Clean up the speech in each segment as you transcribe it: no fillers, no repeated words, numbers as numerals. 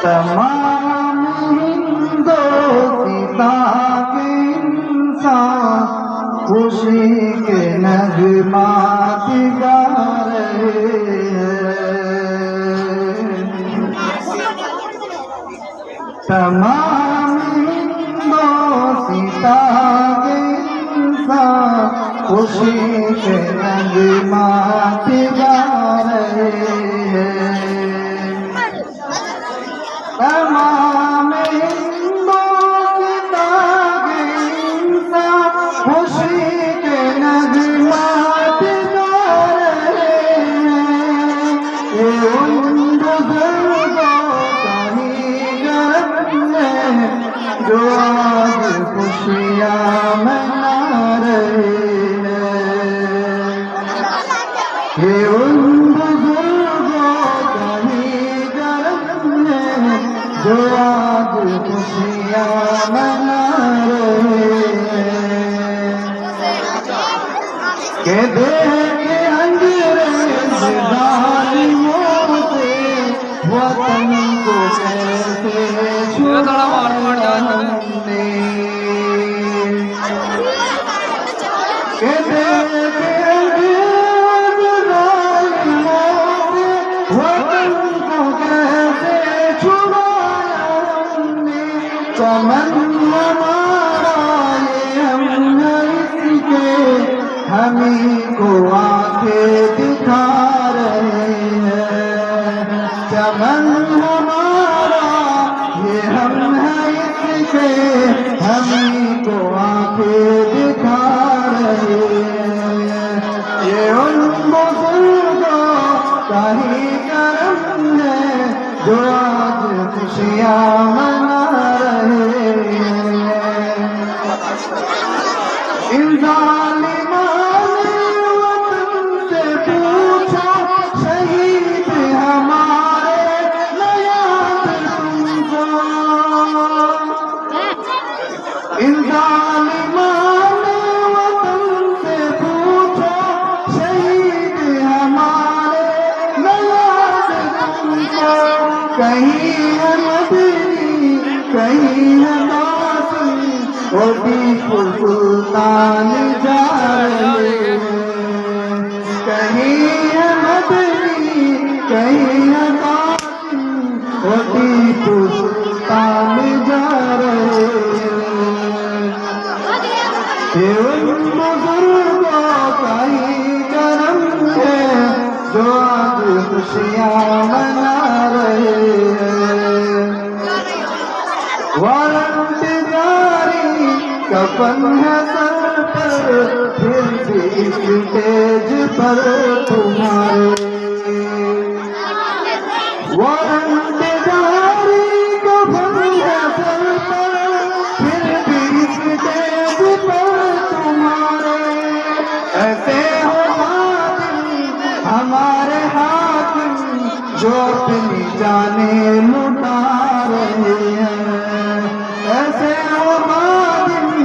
तमाम हिंदोस्तां के इंसान खुशी के नगमात गा रहे हैं। तमाम हिंदोस्तां के इंसान खुशी के नगमात गा रहे हैं। तमाम हिंदोस्तां के इंसान खुशी के नगमात गा रहे हैं। ये उन बुजुर्गों का ही गम है जो आज खुशियाँ मना रहे हैं। ये उन बुजुर्गों का ही गम है जो आज खुशियाँ मना रहे हैं। के देखे अंग्रेज जालिमों से वतन को कैसे छुड़ाया हमने। के देखे अंग्रेज जालिमों से वतन को कैसे छुड़ाया हमने। चमन हमारा ये हम इसके हमी को आंखें दिखा रहे हैं। चमन हमारा ये हम है इसके हमी को आंखें दिखा रहे हैं। ये उन बुजुर्गों का ही करम है जो आज खुशियाँ मना रहे हैं। इन जालिमां ने वतन से पूछा शहीद हमारे न याद तुमको। इन जालिमां ने वतन से पूछा शहीद हमारे न याद तुमको। कहीं है मदनी कहीं है कासिम और टीपू सुल्तान जा रहे हैं। कहीं है मदनी कहीं है कासिम और टीपू सुल्तान जा रहे हैं। ये उन बुजुर्गों का ही करम है जो आज खुशियाँ मना रहे हैं। वारंट जारी कफन है सर पर फिर भी इस स्टेज पर तुम्हारे। वारंट जारी कफन है सर पर फिर भी इस स्टेज पर तुम्हारे। ऐसे हो हाकिम हमारे हाकिम जो अपनी जाने लुटा रहे हैं। ऐसे हो हाकिम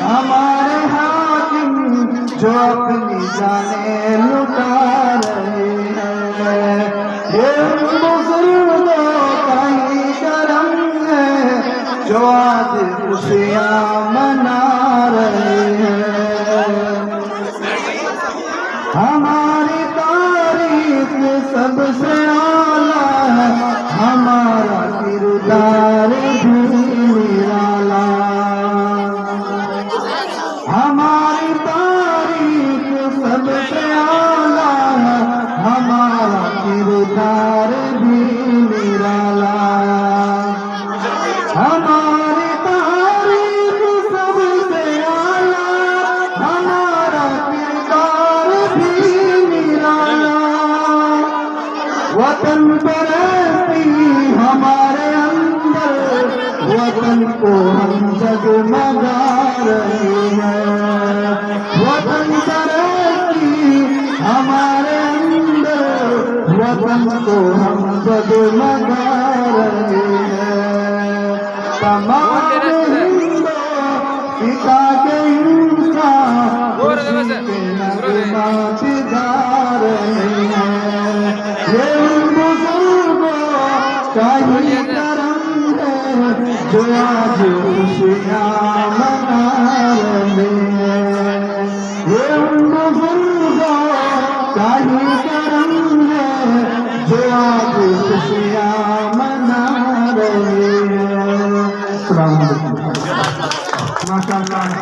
हमारे हाकिम जो अपनी जाने लुटा रहे हैं। ये बुजुर्गों का ही करम है जो आज खुशियाँ मना रहे हैं। हमारी तारीफ सबसे आला है हमारा किरदार भी निराला। हमारी तारीफ सबसे आला है हमारा किरदार भी निराला। हमारी तारीफ सबसे आला हमारा किरदार भी निराला। वतन परस्ती हमारे अंदर वतन को हम जगमगा रहे हैं। वतन परस्ती हमारे अंदर वतन को हम जगमगा रहे हैं। तमाम हिंदोस्तां के इंसान खुशी के नगमात गा रहे हैं। ये उन बुजुर्गों काही करम है जो आज खुशियाँ मना रहे हैं। ये उन बुजुर्गों का ही करम है जो आज खुशियाँ मना रहे हैं। माशाअल्लाह।